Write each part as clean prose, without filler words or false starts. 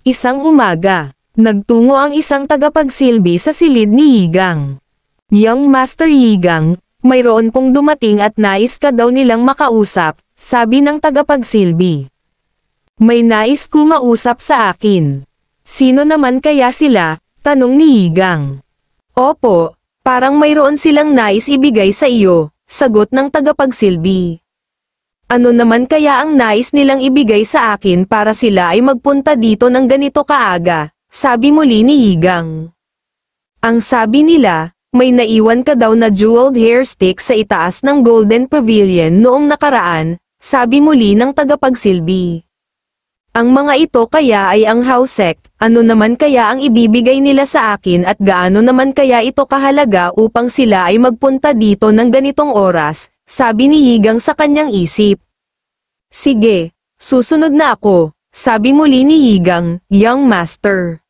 Isang umaga, nagtungo ang isang tagapagsilbi sa silid ni Yigang. Young Master Yigang, mayroon pong dumating at nais ka daw nilang makausap, sabi ng tagapagsilbi. May nais ko mausap sa akin. Sino naman kaya sila? Tanong ni Yigang. Opo, parang mayroon silang nais ibigay sa iyo, sagot ng tagapagsilbi. Ano naman kaya ang nais nilang ibigay sa akin para sila ay magpunta dito ng ganito kaaga, sabi muli ni Yigang. Ang sabi nila, may naiwan ka daw na jeweled hair stick sa itaas ng Golden Pavilion noong nakaraan, sabi muli ng tagapagsilbi. Ang mga ito kaya ay ang Hausek, ano naman kaya ang ibibigay nila sa akin at gaano naman kaya ito kahalaga upang sila ay magpunta dito ng ganitong oras, sabi ni Yigang sa kanyang isip. Sige, susunod na ako, sabi muli ni Yigang, Young Master.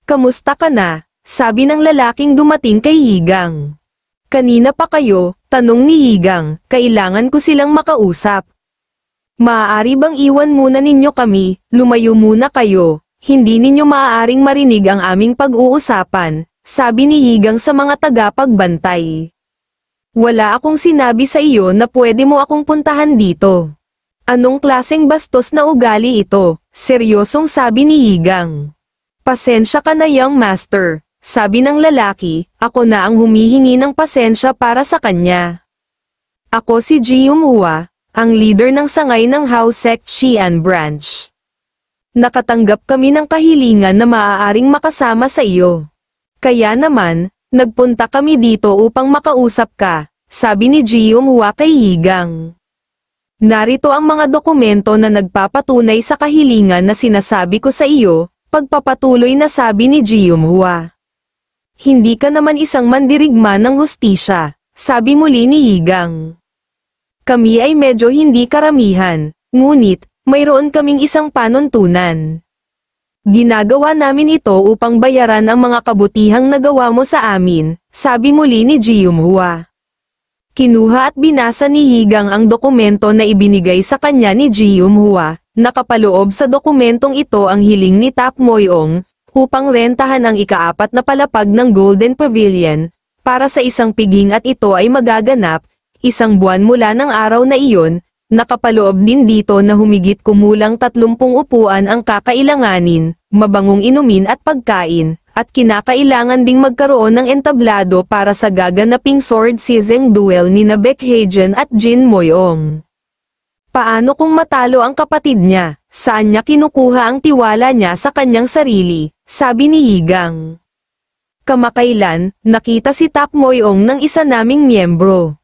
Kamusta ka na? Sabi ng lalaking dumating kay Yigang. Kanina pa kayo, tanong ni Yigang, kailangan ko silang makausap. Maaari bang iwan muna ninyo kami, lumayo muna kayo, hindi ninyo maaaring marinig ang aming pag-uusapan, sabi ni Yigang sa mga tagapagbantay. Wala akong sinabi sa iyo na pwede mo akong puntahan dito. Anong klaseng bastos na ugali ito? Seryosong sabi ni Yigang. Pasensya ka na Young Master, sabi ng lalaki, ako na ang humihingi ng pasensya para sa kanya. Ako si Jiumhua, ang leader ng sangay ng Hausek Xian Branch. Nakatanggap kami ng kahilingan na maaaring makasama sa iyo. Kaya naman, nagpunta kami dito upang makausap ka, sabi ni Jiumhua kay Yigang. Narito ang mga dokumento na nagpapatunay sa kahilingan na sinasabi ko sa iyo, pagpapatuloy na sabi ni Jiumhua. Hindi ka naman isang mandirigma ng hustisya, sabi muli ni Yigang. Kami ay medyo hindi karamihan, ngunit, mayroon kaming isang panuntunan. Ginagawa namin ito upang bayaran ang mga kabutihang nagawa mo sa amin, sabi muli ni Jiumhua. Kinuha at binasa ni Yigang ang dokumento na ibinigay sa kanya ni Jiumhua, nakapaloob sa dokumentong ito ang hiling ni Tak Moyong, upang rentahan ang ika-4 na palapag ng Golden Pavilion, para sa isang piging at ito ay magaganap, isang buwan mula ng araw na iyon, nakapaloob din dito na humigit kumulang 30 upuan ang kakailanganin, mabangong inumin at pagkain, at kinakailangan ding magkaroon ng entablado para sa gaganaping sword seizing duel ni Baekhyun at Jin Moyong. Paano kung matalo ang kapatid niya? Saan niya kinukuha ang tiwala niya sa kanyang sarili? Sabi ni Yigang. Kamakailan, nakita si Tak Moyong ng isa naming miyembro.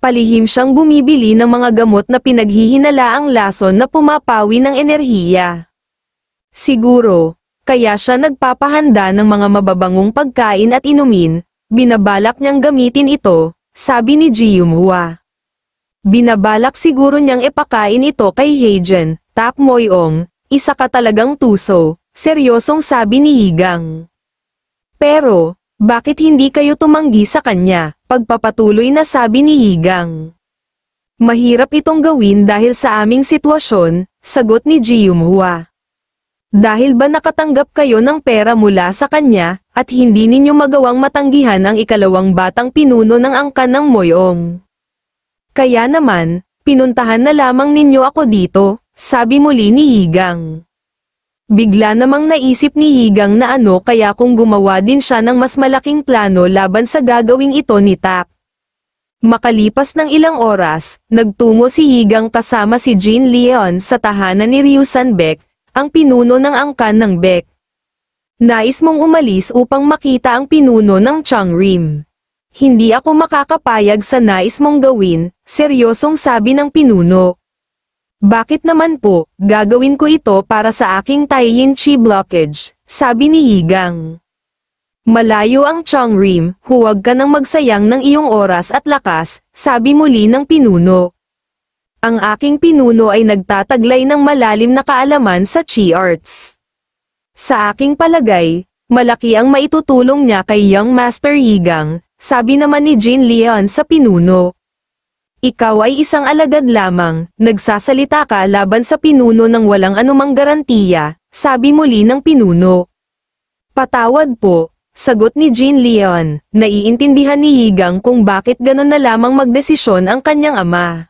Palihim siyang bumibili ng mga gamot na pinaghihinalaang lason na pumapawi ng enerhiya. Siguro, kaya siya nagpapahanda ng mga mababangong pagkain at inumin, binabalak niyang gamitin ito, sabi ni Jiumhua. Binabalak siguro niyang ipakain ito kay Haejun, Tak Moyong, isa ka talagang tuso, seryosong sabi ni Yigang. Pero, bakit hindi kayo tumanggi sa kanya? Pagpapatuloy na sabi ni Yigang. Mahirap itong gawin dahil sa aming sitwasyon, sagot ni Jiumhua. Dahil ba nakatanggap kayo ng pera mula sa kanya, at hindi ninyo magawang matanggihan ang ikalawang batang pinuno ng angkan ng Moyong? Kaya naman, pinuntahan na lamang ninyo ako dito, sabi muli ni Yigang. Bigla namang naisip ni Yigang na ano kaya kung gumawa din siya ng mas malaking plano laban sa gagawing ito ni Tak. Makalipas ng ilang oras, nagtungo si Yigang kasama si Jin Leon sa tahanan ni Ryusan Baek, ang pinuno ng angkan ng Baek. Nais mong umalis upang makita ang pinuno ng Changrim. Hindi ako makakapayag sa nais mong gawin, seryosong sabi ng pinuno. Bakit naman po, gagawin ko ito para sa aking Taiyin Chi blockage, sabi ni Yigang. Malayo ang Changrim, huwag ka nang magsayang ng iyong oras at lakas, sabi muli ng pinuno. Ang aking pinuno ay nagtataglay ng malalim na kaalaman sa Chi Arts. Sa aking palagay, malaki ang maitutulong niya kay Young Master Yigang, sabi naman ni Jin Leon sa pinuno. Ikaw ay isang alagad lamang, nagsasalita ka laban sa pinuno ng walang anumang garantiya, sabi muli ng pinuno. Patawad po, sagot ni Jean Leon, naiintindihan ni Yigang kung bakit ganon na lamang magdesisyon ang kanyang ama.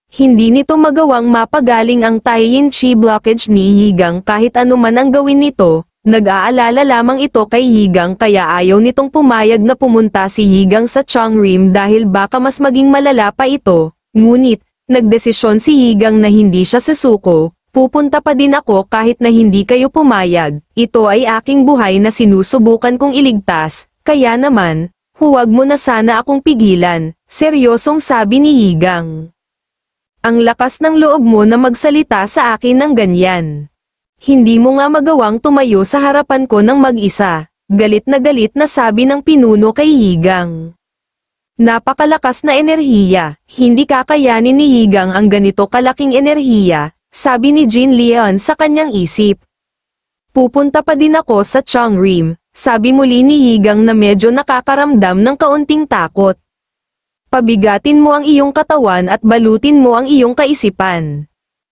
Hindi nito magawang mapagaling ang Taiyin Chi blockage ni Yigang kahit anuman ang gawin nito. Nag-aalala lamang ito kay Yigang kaya ayaw nitong pumayag na pumunta si Yigang sa Chongrim dahil baka mas maging malala pa ito, ngunit, nagdesisyon si Yigang na hindi siya susuko, pupunta pa din ako kahit na hindi kayo pumayag, ito ay aking buhay na sinusubukan kong iligtas, kaya naman, huwag mo na sana akong pigilan, seryosong sabi ni Yigang. Ang lakas ng loob mo na magsalita sa akin ng ganyan. Hindi mo nga magawang tumayo sa harapan ko ng mag-isa, galit na sabi ng pinuno kay Yigang. Napakalakas na enerhiya, hindi kakayanin ni Yigang ang ganito kalaking enerhiya, sabi ni Jean Leon sa kanyang isip. Pupunta pa din ako sa Chongrim, sabi muli ni Yigang na medyo nakakaramdam ng kaunting takot. Pabigatin mo ang iyong katawan at balutin mo ang iyong kaisipan.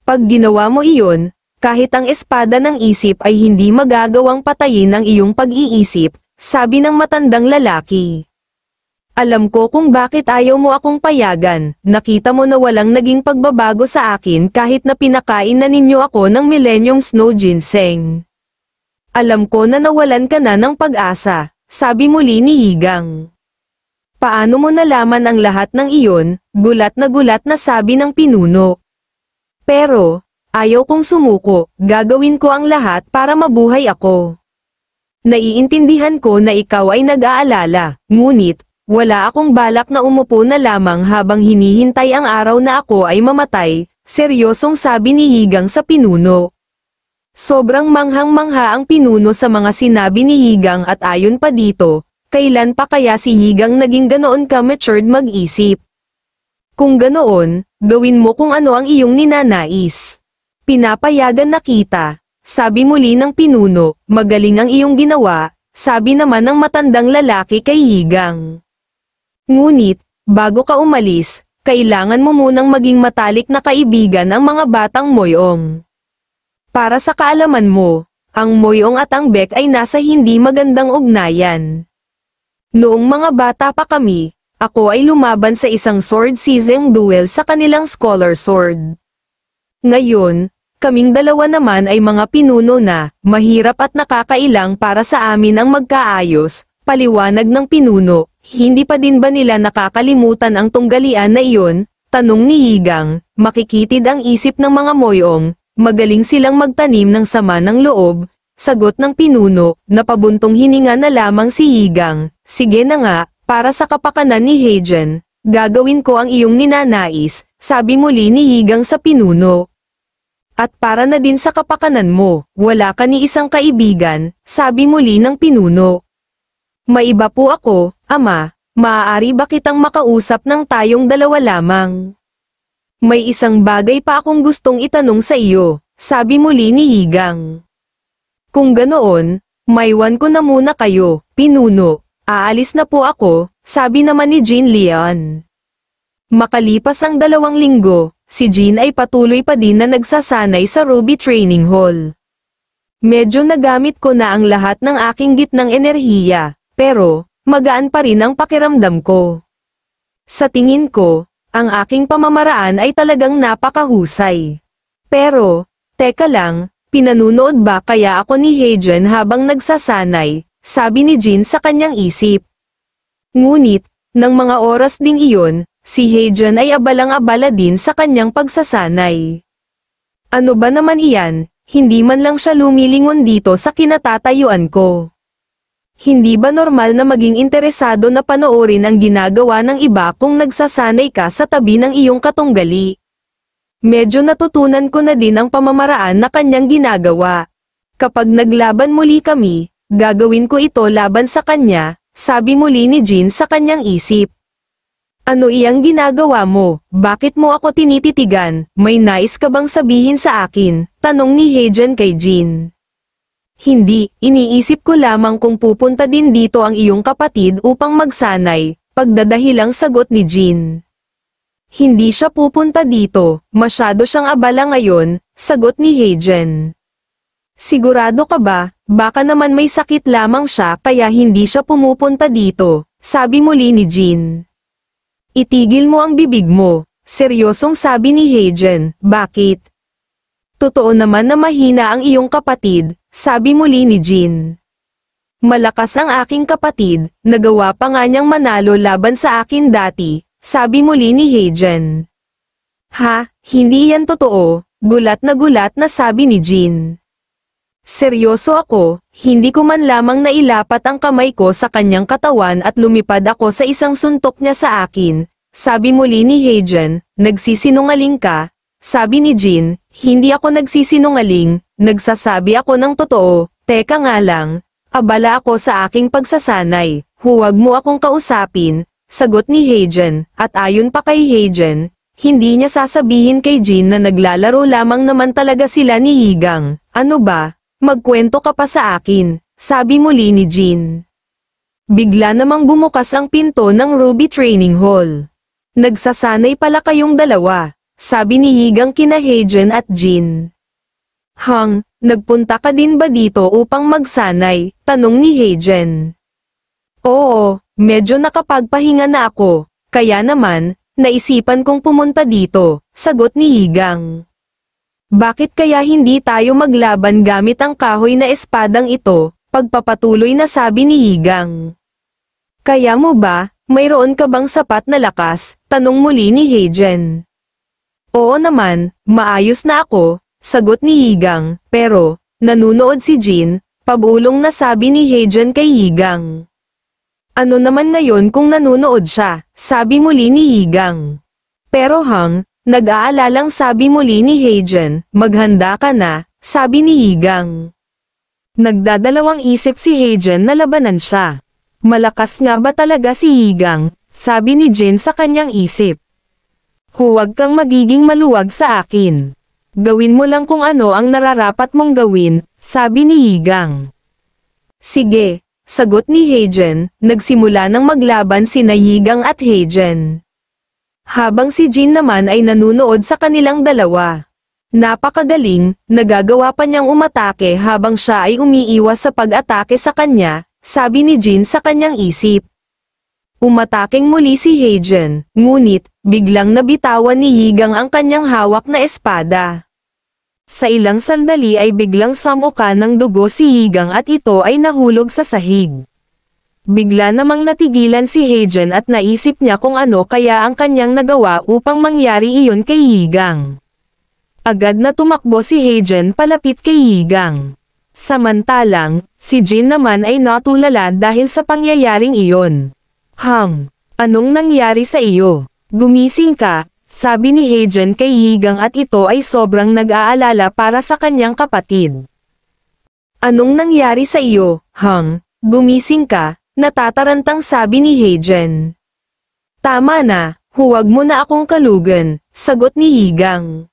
Pag ginawa mo iyon, kahit ang espada ng isip ay hindi magagawang patayin ang iyong pag-iisip, sabi ng matandang lalaki. Alam ko kung bakit ayaw mo akong payagan, nakita mo na walang naging pagbabago sa akin kahit na pinakain na ninyo ako ng Millennium Snow Ginseng. Alam ko na nawalan ka na ng pag-asa, sabi muli ni Yigang. Paano mo nalaman ang lahat ng iyon, gulat na sabi ng pinuno. Pero, ayaw kong sumuko, gagawin ko ang lahat para mabuhay ako. Naiintindihan ko na ikaw ay nag-aalala, ngunit, wala akong balak na umupo na lamang habang hinihintay ang araw na ako ay mamatay, seryosong sabi ni Yigang sa pinuno. Sobrang manghang-mangha ang pinuno sa mga sinabi ni Yigang at ayon pa dito, kailan pa kaya si Yigang naging ganoon ka matured mag-isip? Kung ganoon, gawin mo kung ano ang iyong ninanais. Pinapayagan na kita, sabi muli ng pinuno, magaling ang iyong ginawa, sabi naman ng matandang lalaki kay Yigang. Ngunit, bago ka umalis, kailangan mo munang maging matalik na kaibigan ang mga batang Moyong. Para sa kaalaman mo, ang Moyong at ang Bek ay nasa hindi magandang ugnayan. Noong mga bata pa kami, ako ay lumaban sa isang sword season duel sa kanilang scholar sword. Ngayon, kaming dalawa naman ay mga pinuno na, mahirap at nakakailang para sa amin ang magkaayos, paliwanag ng pinuno, hindi pa din ba nila nakakalimutan ang tunggalian na iyon? Tanong ni Yigang, makikitid ang isip ng mga Moyong, magaling silang magtanim ng sama ng loob, sagot ng pinuno, napabuntong hininga na lamang si Yigang, sige na nga, para sa kapakanan ni Heijen, gagawin ko ang iyong ninanais, sabi muli ni Yigang sa pinuno. At para na din sa kapakanan mo, wala ka ni isang kaibigan, sabi muli ng pinuno. Maiba po ako, ama, maaari ba kitang makausap ng tayong dalawa lamang? May isang bagay pa akong gustong itanong sa iyo, sabi muli ni Yigang. Kung ganoon, maiwan ko na muna kayo, pinuno, aalis na po ako, sabi naman ni Jean Leon. Makalipas ang 2 linggo, si Jean ay patuloy pa din na nagsasanay sa Ruby Training Hall. Medyo nagamit ko na ang lahat ng aking gitnang enerhiya, pero, magaan pa rin ang pakiramdam ko. Sa tingin ko, ang aking pamamaraan ay talagang napakahusay. Pero, teka lang, pinanunood ba kaya ako ni Heijen habang nagsasanay, sabi ni Jean sa kanyang isip. Ngunit, ng mga oras ding iyon, si Heijen ay abalang-abala din sa kanyang pagsasanay. Ano ba naman iyan, hindi man lang siya lumilingon dito sa kinatatayuan ko. Hindi ba normal na maging interesado na panoorin ang ginagawa ng iba kung nagsasanay ka sa tabi ng iyong katunggali? Medyo natutunan ko na din ang pamamaraan na kanyang ginagawa. Kapag naglaban muli kami, gagawin ko ito laban sa kanya, sabi muli ni Jean sa kanyang isip. Ano iyang ginagawa mo? Bakit mo ako tinititigan? May nais ka bang sabihin sa akin? Tanong ni Heijen kay Jean. Hindi, iniisip ko lamang kung pupunta din dito ang iyong kapatid upang magsanay, pagdadahilang sagot ni Jean. Hindi siya pupunta dito, masyado siyang abala ngayon, sagot ni Heijen. Sigurado ka ba? Baka naman may sakit lamang siya kaya hindi siya pumupunta dito, sabi muli ni Jin. Itigil mo ang bibig mo, seryosong sabi ni Heijen. Bakit? Totoo naman na mahina ang iyong kapatid, sabi muli ni Jin. Malakas ang aking kapatid, nagawa pa nga niyang manalo laban sa akin dati, sabi muli ni Heijen. Ha, hindi yan totoo, gulat na sabi ni Jin. Seryoso ako, hindi ko man lamang nailapat ang kamay ko sa kanyang katawan at lumipad ako sa isang suntok niya sa akin, sabi muli ni Heijen. Nagsisinungaling ka, sabi ni Jin. Hindi ako nagsisinungaling, nagsasabi ako ng totoo. Teka nga lang, abala ako sa aking pagsasanay, huwag mo akong kausapin, sagot ni Heijen, at ayon pa kay Heijen, hindi niya sasabihin kay Jin na naglalaro lamang naman talaga sila ni Yigang. Ano ba? Magkwento ka pa sa akin, sabi muli ni Jin. Bigla namang bumukas ang pinto ng Ruby Training Hall. Nagsasanay pala kayong dalawa, sabi ni Yigang kina Heijen at Jin. Hang, nagpunta ka din ba dito upang magsanay? Tanong ni Heijen. Oo, medyo nakapagpahinga na ako, kaya naman, naisipan kong pumunta dito, sagot ni Yigang. Bakit kaya hindi tayo maglaban gamit ang kahoy na espadang ito? Pagpapatuloy na sabi ni Yigang. Kaya mo ba, mayroon ka bang sapat na lakas? Tanong muli ni Heijen. Oo naman, maayos na ako, sagot ni Yigang, pero, nanunood si Jin, pabulong na sabi ni Heijen kay Yigang. Ano naman ngayon kung nanunood siya? Sabi muli ni Yigang. Pero Hang, nag-aalalang sabi muli ni Heijen, maghanda ka na, sabi ni Yigang. Nagdadalawang isip si Heijen na labanan siya. Malakas nga ba talaga si Yigang, sabi ni Jin sa kanyang isip. Huwag kang magiging maluwag sa akin. Gawin mo lang kung ano ang nararapat mong gawin, sabi ni Yigang. Sige, sagot ni Heijen, nagsimula ng maglaban sina Yigang at Heijen. Habang si Jin naman ay nanunood sa kanilang dalawa. Napakagaling, nagagawa pa niyang umatake habang siya ay umiiwas sa pag-atake sa kanya, sabi ni Jin sa kanyang isip. Umataking muli si Heijen, ngunit, biglang nabitawan ni Yigang ang kanyang hawak na espada. Sa ilang sandali ay biglang samuka ng dugo si Yigang at ito ay nahulog sa sahig. Bigla namang natigilan si Heijen at naisip niya kung ano kaya ang kanyang nagawa upang mangyari iyon kay Yigang. Agad na tumakbo si Heijen palapit kay Yigang. Samantalang, si Jin naman ay natulala dahil sa pangyayaring iyon. Hang, anong nangyari sa iyo? Gumising ka, sabi ni Heijen kay Yigang at ito ay sobrang nag-aalala para sa kanyang kapatid. Anong nangyari sa iyo, Hang? Gumising ka? Natatarantang sabi ni Heijen. Tama na, huwag mo na akong kalugan, sagot ni Yigang.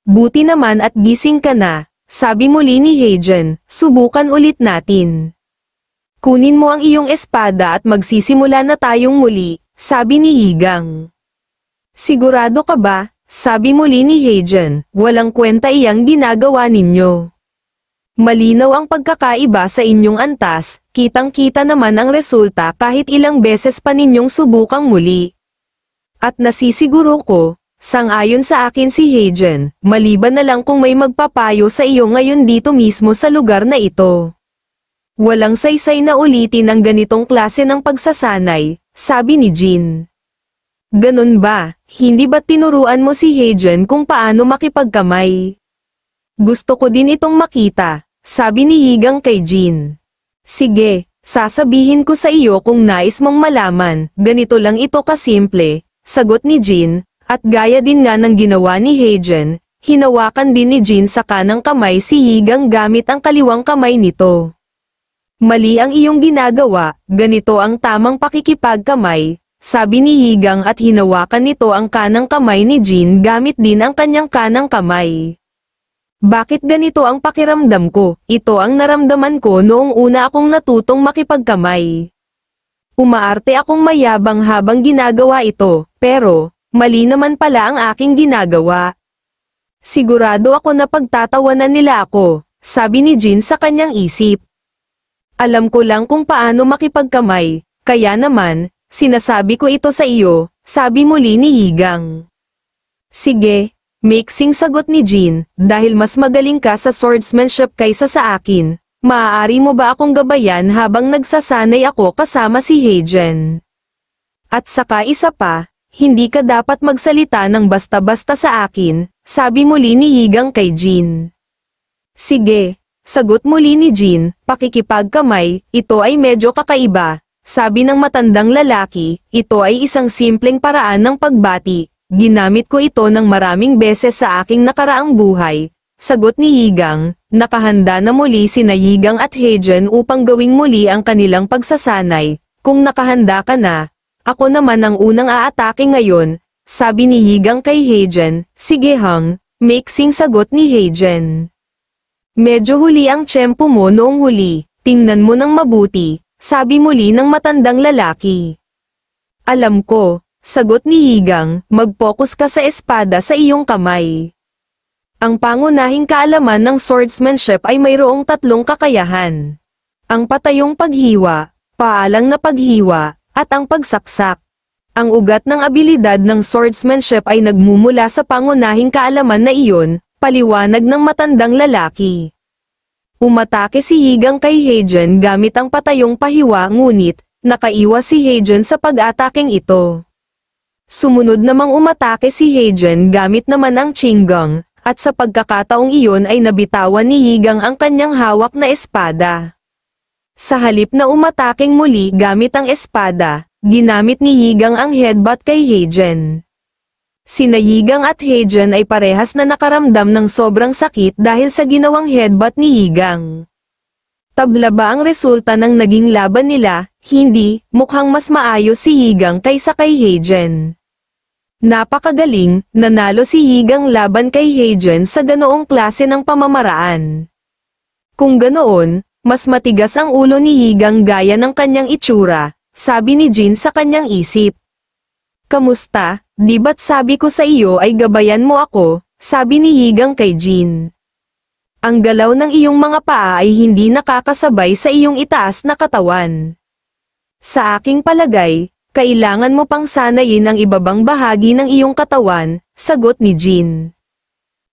Buti naman at gising ka na, sabi muli ni Heijen, subukan ulit natin. Kunin mo ang iyong espada at magsisimula na tayong muli, sabi ni Yigang. Sigurado ka ba? Sabi muli ni Heijen, walang kwenta iyang ginagawa ninyo. Malinaw ang pagkakaiba sa inyong antas, kitang-kita naman ang resulta kahit ilang beses pa ninyong subukang muli. At nasisiguro ko, sang-ayon sa akin si Heijen, maliban na lang kung may magpapayo sa iyo ngayon dito mismo sa lugar na ito. Walang saysay na ulitin ang ganitong klase ng pagsasanay, sabi ni Jin. Ganun ba, hindi ba tinuruan mo si Heijen kung paano makipagkamay? Gusto ko din itong makita, sabi ni Yigang kay Jin. Sige, sasabihin ko sa iyo kung nais mong malaman, ganito lang ito kasimple, sagot ni Jin, at gaya din nga ng ginawa ni Heijen, hinawakan din ni Jin sa kanang kamay si Yigang gamit ang kaliwang kamay nito. Mali ang iyong ginagawa, ganito ang tamang pakikipagkamay, sabi ni Yigang at hinawakan nito ang kanang kamay ni Jin gamit din ang kanyang kanang kamay. Bakit ganito ang pakiramdam ko? Ito ang naramdaman ko noong una akong natutong makipagkamay. Umaarte akong mayabang habang ginagawa ito, pero, mali naman pala ang aking ginagawa. Sigurado ako na pagtatawanan nila ako, sabi ni Jin sa kanyang isip. Alam ko lang kung paano makipagkamay, kaya naman, sinasabi ko ito sa iyo, sabi muli ni Yigang. Sige, mixing sagot ni Jin, dahil mas magaling ka sa swordsmanship kaysa sa akin, maaari mo ba akong gabayan habang nagsasanay ako kasama si Heijen? At saka isa pa, hindi ka dapat magsalita ng basta-basta sa akin, sabi muli ni Yigang kay Jin. Sige, sagot muli ni Jin, pakikipagkamay, ito ay medyo kakaiba, sabi ng matandang lalaki, ito ay isang simpleng paraan ng pagbati, ginamit ko ito ng maraming beses sa aking nakaraang buhay, sagot ni Yigang, nakahanda na muli sina Yigang at Heijen upang gawing muli ang kanilang pagsasanay, kung nakahanda ka na, ako naman ang unang aatake ngayon, sabi ni Yigang kay Heijen, sige hang, mixing sagot ni Heijen. Medyo huli ang tiyempo mo noong huli, tingnan mo ng mabuti, sabi muli ng matandang lalaki. Alam ko, sagot ni Yigang, mag-focus ka sa espada sa iyong kamay. Ang pangunahing kaalaman ng swordsmanship ay mayroong tatlong kakayahan. Ang patayong paghiwa, paalang na paghiwa, at ang pagsaksak. Ang ugat ng abilidad ng swordsmanship ay nagmumula sa pangunahing kaalaman na iyon, paliwanag ng matandang lalaki. Umatake si Yigang kay Heijen gamit ang patayong pahiwa ngunit, nakaiwas si Heijen sa pag-ataking ito. Sumunod namang umatake si Heijen gamit naman ang Qinggong, at sa pagkakataong iyon ay nabitawan ni Yigang ang kanyang hawak na espada. Sa halip na umataking muli gamit ang espada, ginamit ni Yigang ang headbutt kay Heijen. Sina Yigang at Heijen ay parehas na nakaramdam ng sobrang sakit dahil sa ginawang headbutt ni Yigang. Tabla ba ang resulta ng naging laban nila? Hindi, mukhang mas maayos si Yigang kaysa kay Heijen. Napakagaling, nanalo si Yigang laban kay Heijen sa ganoong klase ng pamamaraan. Kung ganoon, mas matigas ang ulo ni Yigang gaya ng kanyang itsura, sabi ni Jin sa kanyang isip. Kamusta, di ba't sabi ko sa iyo ay gabayan mo ako, sabi ni Yigang kay Jin. Ang galaw ng iyong mga paa ay hindi nakakasabay sa iyong itaas na katawan. Sa aking palagay, kailangan mo pang sanayin ang ibabang bahagi ng iyong katawan, sagot ni Jin.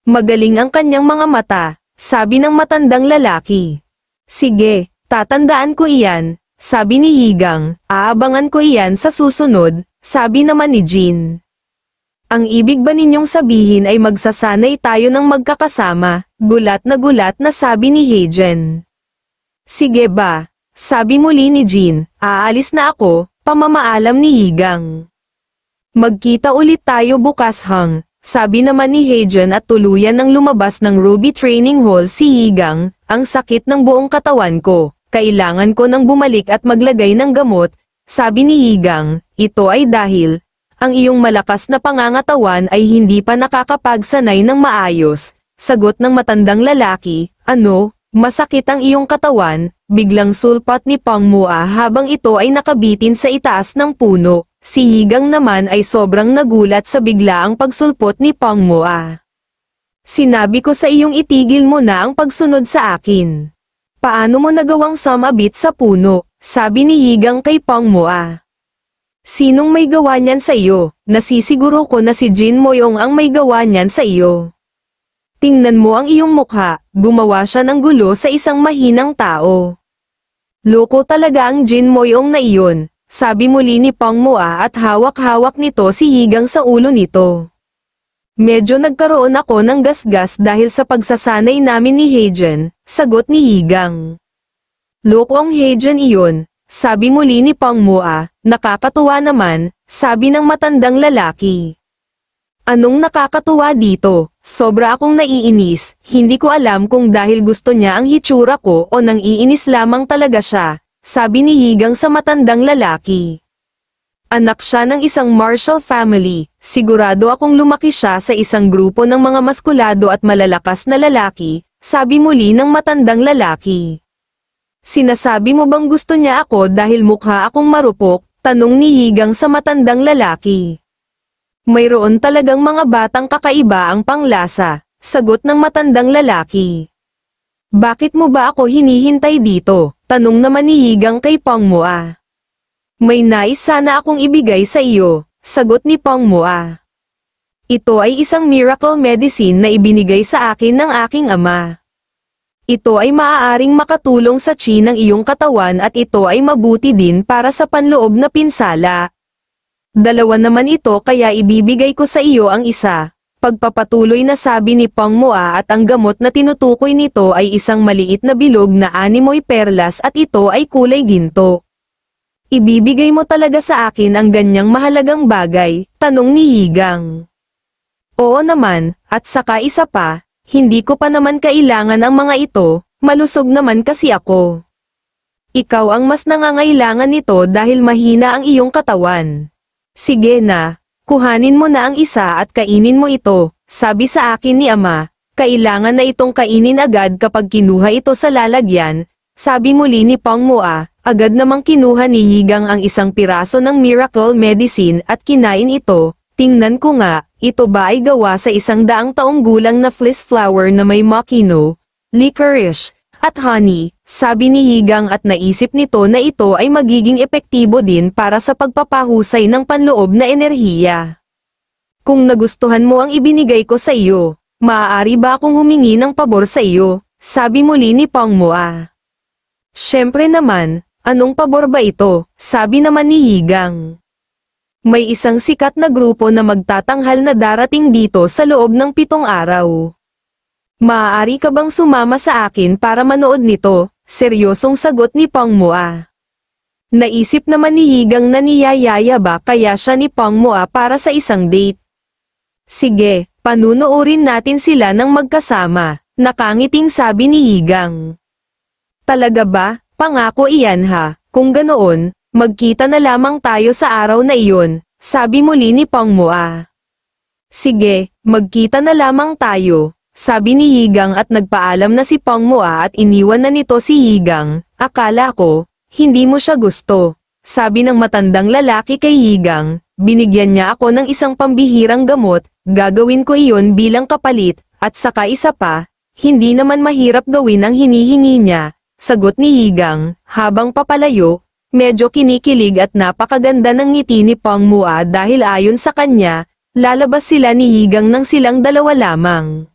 Magaling ang kanyang mga mata, sabi ng matandang lalaki. Sige, tatandaan ko iyan, sabi ni Yigang, aabangan ko iyan sa susunod, sabi naman ni Jin. Ang ibig ba ninyong sabihin ay magsasanay tayo ng magkakasama, gulat na sabi ni Heijen. Sige ba, sabi muli ni Jin, aalis na ako, pamamaalam ni Yigang. Magkita ulit tayo bukas hang, sabi naman ni Heijen at tuluyan ng lumabas ng Ruby Training Hall si Yigang, ang sakit ng buong katawan ko, kailangan ko nang bumalik at maglagay ng gamot, sabi ni Yigang, ito ay dahil, ang iyong malakas na pangangatawan ay hindi pa nakakapagsanay ng maayos, sagot ng matandang lalaki, ano, masakit ang iyong katawan, biglang sulpat ni Pangmoa habang ito ay nakabitin sa itaas ng puno, si Yigang naman ay sobrang nagulat sa biglaang pagsulpot ni Pangmoa. Sinabi ko sa iyong itigil mo na ang pagsunod sa akin. Paano mo nagawang sumabit sa puno, sabi ni Yigang kay Pangmoa. Sinong may gawa niyan sa iyo? Nasisiguro ko na si Jin Moyong ang may gawa niyan sa iyo. Tingnan mo ang iyong mukha, gumawa siya ng gulo sa isang mahinang tao. Loko talaga ang Jin Moyong na iyon, sabi muli ni Pangmoa at hawak-hawak nito si Yigang sa ulo nito. Medyo nagkaroon ako ng gasgas dahil sa pagsasanay namin ni Heijen, sagot ni Yigang. Loko ang Heijen iyon, sabi muli ni Pangmoa, nakakatuwa naman, sabi ng matandang lalaki. Anong nakakatuwa dito? Sobra akong naiinis, hindi ko alam kung dahil gusto niya ang hitsura ko o nang iinis lamang talaga siya, sabi ni Yigang sa matandang lalaki. Anak siya ng isang martial family, sigurado akong lumaki siya sa isang grupo ng mga maskulado at malalakas na lalaki, sabi muli ng matandang lalaki. Sinasabi mo bang gusto niya ako dahil mukha akong marupok? Tanong ni Yigang sa matandang lalaki. Mayroon talagang mga batang kakaiba ang panglasa, sagot ng matandang lalaki. Bakit mo ba ako hinihintay dito? Tanong naman ni Yigang kay Pangmoa. May nais sana akong ibigay sa iyo, sagot ni Pangmoa. Ito ay isang miracle medicine na ibinigay sa akin ng aking ama. Ito ay maaaring makatulong sa chi ng iyong katawan at ito ay mabuti din para sa panloob na pinsala. Dalawa naman ito kaya ibibigay ko sa iyo ang isa. Pagpapatuloy na sabi ni Pangmoa at ang gamot na tinutukoy nito ay isang maliit na bilog na animoy perlas at ito ay kulay ginto. Ibibigay mo talaga sa akin ang ganyang mahalagang bagay? Tanong ni Yigang. Oo naman, at saka isa pa, hindi ko pa naman kailangan ang mga ito, malusog naman kasi ako. Ikaw ang mas nangangailangan nito dahil mahina ang iyong katawan. Sige na, kuhanin mo na ang isa at kainin mo ito, sabi sa akin ni ama, kailangan na itong kainin agad kapag kinuha ito sa lalagyan, sabi muli ni Pangmoa, agad namang kinuha ni Yigang ang isang piraso ng miracle medicine at kinain ito, tingnan ko nga, ito ba ay gawa sa 100 taong gulang na fleece flower na may makino, licorice, at honey, sabi ni Yigang at naisip nito na ito ay magiging epektibo din para sa pagpapahusay ng panloob na enerhiya. Kung nagustuhan mo ang ibinigay ko sa iyo, maaari ba akong humingi ng pabor sa iyo, sabi muli ni Pangmoa. Siyempre naman, anong pabor ba ito, sabi naman ni Yigang. May isang sikat na grupo na magtatanghal na darating dito sa loob ng 7 araw. Maaari ka bang sumama sa akin para manood nito? Seryosong sagot ni Pangmoa. Naisip naman ni Yigang na niyayaya ba kaya siya ni Pangmoa para sa isang date. Sige, panunuorin natin sila ng magkasama, nakangiting sabi ni Yigang. Talaga ba? Pangako iyan ha, kung ganoon, magkita na lamang tayo sa araw na iyon, sabi muli ni Pangmoa. Sige, magkita na lamang tayo, sabi ni Yigang at nagpaalam na si Pangmoa at iniwan na nito si Yigang, akala ko, hindi mo siya gusto, sabi ng matandang lalaki kay Yigang, binigyan niya ako ng isang pambihirang gamot, gagawin ko iyon bilang kapalit, at saka isa pa, hindi naman mahirap gawin ang hinihingi niya. Sagot ni Yigang, habang papalayo, medyo kinikilig at napakaganda ng ngiti ni Pangmoa dahil ayon sa kanya, lalabas sila ni Yigang nang silang dalawa lamang.